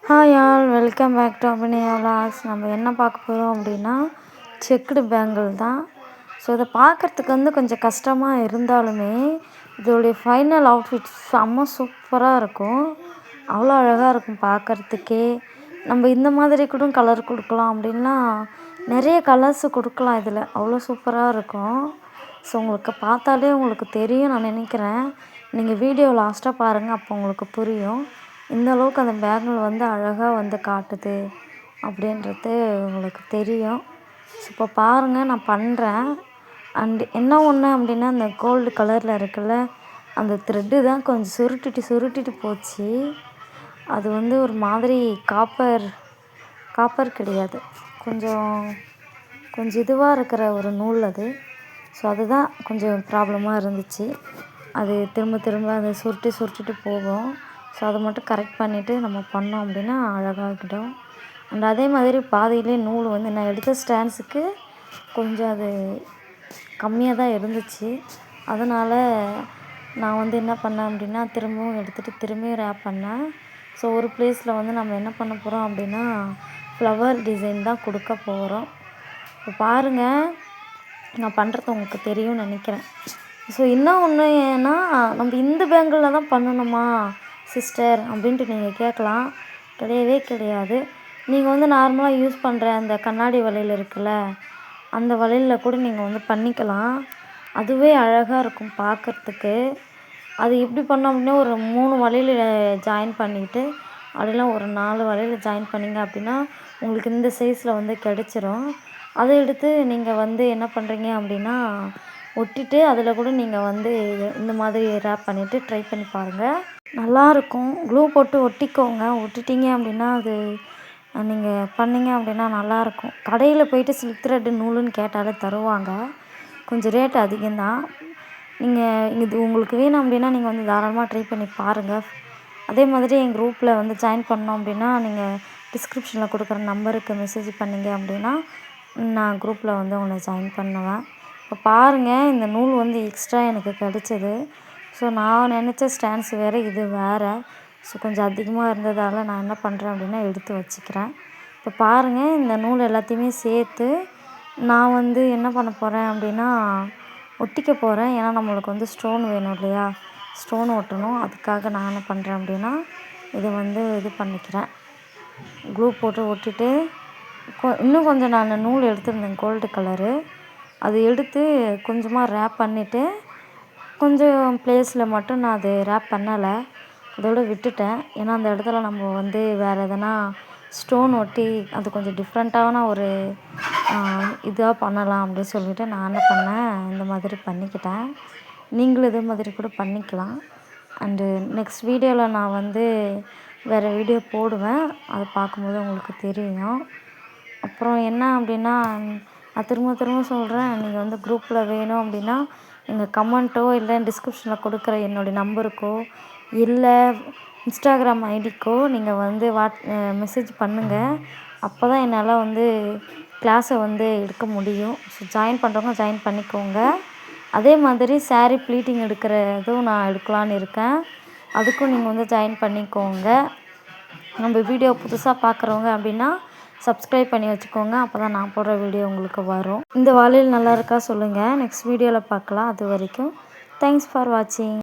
Hi all, welcome back to Abhinaya vlogs. நம்ம என்ன பார்க்க போகிறோம் அப்படின்னா செக்குடு பேங்கிள் தான். ஸோ இதை பார்க்குறதுக்கு கொஞ்சம் கஷ்டமாக இருந்தாலுமே இதோடைய ஃபைனல் அவுட்ஃபிட் செம்ம சூப்பராக இருக்கும். அவ்வளோ அழகாக இருக்கும் பார்க்குறதுக்கே. நம்ம இந்த மாதிரி கூட கலர் கொடுக்கலாம் அப்படின்லாம் நிறைய கலர்ஸு கொடுக்கலாம் இதில். அவ்வளோ சூப்பராக இருக்கும். ஸோ உங்களுக்கு பார்த்தாலே உங்களுக்கு தெரியும் நான் நினைக்கிறேன். நீங்கள் வீடியோ லாஸ்ட்டாக பாருங்கள், அப்போ உங்களுக்கு புரியும். இந்த அளவுக்கு அந்த பேங்கிள் அழகாக காட்டுது அப்படின்றது உங்களுக்கு தெரியும். ஸோ இப்போ பாருங்கள், நான் பண்ணுறேன். அண்டு என்ன ஒன்று அப்படின்னா, அந்த கோல்டு கலரில் இருக்குல்ல, அந்த த்ரெட்டு தான் கொஞ்சம் சுருட்டிட்டு போச்சு. அது ஒரு மாதிரி காப்பர் கிடையாது, கொஞ்சம் இதுவாக இருக்கிற ஒரு நூல் அது. ஸோ அதுதான் கொஞ்சம் ப்ராப்ளமாக இருந்துச்சு. அது திரும்ப அதை சுருட்டிட்டு போகும். ஸோ அதை மட்டும் கரெக்ட் பண்ணிவிட்டு நம்ம பண்ணோம் அப்படின்னா அழகாகிடும். அண்ட் அதே மாதிரி பாதியிலே நூல் நான் எடுத்த ஸ்டாண்ட்ஸுக்கு கொஞ்சம் அது கம்மியாக தான் இருந்துச்சு. அதனால் நான் என்ன பண்ணேன் அப்படின்னா, திரும்பவும் எடுத்துகிட்டு திரும்பியும் ரேப் பண்ணேன். ஸோ ஒரு ப்ளேஸில் நம்ம என்ன பண்ண போகிறோம் அப்படின்னா, ஃப்ளவர் டிசைன் தான் கொடுக்க போகிறோம். இப்போ பாருங்கள், நான் பண்ணுறது உங்களுக்கு தெரியும்னு நினைக்கிறேன். ஸோ இன்னும் ஒன்று ஏன்னா, நம்ம இந்த பேங்கிளில் தான் பண்ணணுமா சிஸ்டர் அப்படின்ட்டு நீங்கள் கேட்கலாம். கிடையவே கிடையாது. நீங்கள் நார்மலாக யூஸ் பண்ணுற அந்த கண்ணாடி வளையல் இருக்குல்ல, அந்த வளையலில் கூட நீங்கள் பண்ணிக்கலாம். அதுவே அழகாக இருக்கும் பார்க்குறதுக்கு. அது எப்படி பண்ணோம் அப்படின்னா, ஒரு 3 வளையல் ஜாயின் பண்ணிவிட்டு அப்படிலாம் ஒரு 4 வளையல் ஜாயின் பண்ணிங்க அப்படின்னா உங்களுக்கு இந்த சைஸில் கிடச்சிரும். அதை எடுத்து நீங்கள் என்ன பண்ணுறீங்க அப்படின்னா, ஒட்டிட்டு அதில் கூட நீங்கள் இந்த மாதிரி ரேப் பண்ணிவிட்டு ட்ரை பண்ணி பாருங்கள், நல்லாயிருக்கும். க்ளூ போட்டு ஒட்டிக்கோங்க. ஒட்டிட்டீங்க அப்படின்னா அது நீங்கள் பண்ணிங்க அப்படின்னா நல்லாயிருக்கும். கடையில் போய்ட்டு சில்க் த்ரெட்டு நூலுன்னு கேட்டாலே தருவாங்க. கொஞ்சம் ரேட் அதிகம்தான். நீங்கள் இது உங்களுக்கு வேணும் அப்படின்னா நீங்கள் தாராளமாக ட்ரை பண்ணி பாருங்கள். அதே மாதிரி என் குரூப்பில் ஜாயின் பண்ணோம் அப்படின்னா, நீங்கள் டிஸ்கிரிப்ஷனில் கொடுக்குற நம்பருக்கு மெசேஜ் பண்ணிங்க அப்படின்னா நான் குரூப்பில் உங்களை ஜாயின் பண்ணுவேன். இப்போ பாருங்கள், இந்த நூல் எக்ஸ்ட்ரா எனக்கு கிடச்சிது. ஸோ நான் நினச்ச ஸ்டாண்ட்ஸ் வேறு, இது வேறு. ஸோ கொஞ்சம் அதிகமாக இருந்ததால் நான் என்ன பண்ணுறேன் அப்படின்னா எடுத்து வச்சுக்கிறேன். இப்போ பாருங்கள், இந்த நூல் எல்லாத்தையுமே சேர்த்து நான் என்ன பண்ண போகிறேன் அப்படின்னா ஒட்டிக்க போகிறேன். ஏன்னா நம்மளுக்கு ஸ்டோன் வேணும் இல்லையா, ஸ்டோன் ஒட்டணும். அதுக்காக நான் என்ன பண்ணுறேன் அப்படின்னா இதை இது பண்ணிக்கிறேன். க்ளூ போட்டு ஒட்டிட்டு இன்னும் கொஞ்சம் நான் நூல் எடுத்துருந்தேன் கோல்டு கலரு. அது எடுத்து கொஞ்சமாக ரேப் பண்ணிவிட்டு கொஞ்சம் ப்ளேஸில் மட்டும் நான் அது ரேப் பண்ணலை, அதோடு விட்டுட்டேன். ஏன்னா அந்த இடத்துல நம்ம வேறு எதனா ஸ்டோன் ஒட்டி அது கொஞ்சம் டிஃப்ரெண்ட்டான ஒரு இதாக பண்ணலாம் அப்படின்னு சொல்லிவிட்டு நான் என்ன பண்ணேன், இந்த மாதிரி பண்ணிக்கிட்டேன். நீங்களும் இதே மாதிரி கூட பண்ணிக்கலாம். அண்டு நெக்ஸ்ட் வீடியோவில் நான் வேறு வீடியோ போடுவேன். அதை பார்க்கும்போது உங்களுக்கு தெரியும். அப்புறம் என்ன அப்படின்னா, நான் திரும்ப சொல்கிறேன், நீங்கள் குரூப்பில் வேணும் அப்படின்னா எங்கள் கமெண்ட்டோ இல்லை டிஸ்கிரிப்ஷனில் கொடுக்குற என்னுடைய நம்பருக்கோ இல்லை இன்ஸ்டாகிராம் ஐடிக்கோ நீங்கள் மெசேஜ் பண்ணுங்கள். அப்போ தான் என்னால் கிளாஸை எடுக்க முடியும். ஸோ ஜாயின் பண்ணுறவங்க ஜாயின் பண்ணிக்கோங்க. அதே மாதிரி சாரீ ப்ளீட்டிங் எடுக்கிறதும் நான் எடுக்கலான்னு இருக்கேன். அதுக்கும் நீங்கள் ஜாயின் பண்ணிக்கோங்க. நம்ம வீடியோ புதுசாக பார்க்குறவங்க அப்படின்னா சப்ஸ்கிரைப் பண்ணி வச்சுக்கோங்க. அப்போ தான் நான் போடுற வீடியோ உங்களுக்கு வரும். இந்த வளையல் நல்லா இருக்கா சொல்லுங்கள். நெக்ஸ்ட் வீடியோவில் பார்க்கலாம். அது வரைக்கும் தேங்க்ஸ் ஃபார் வாட்சிங்.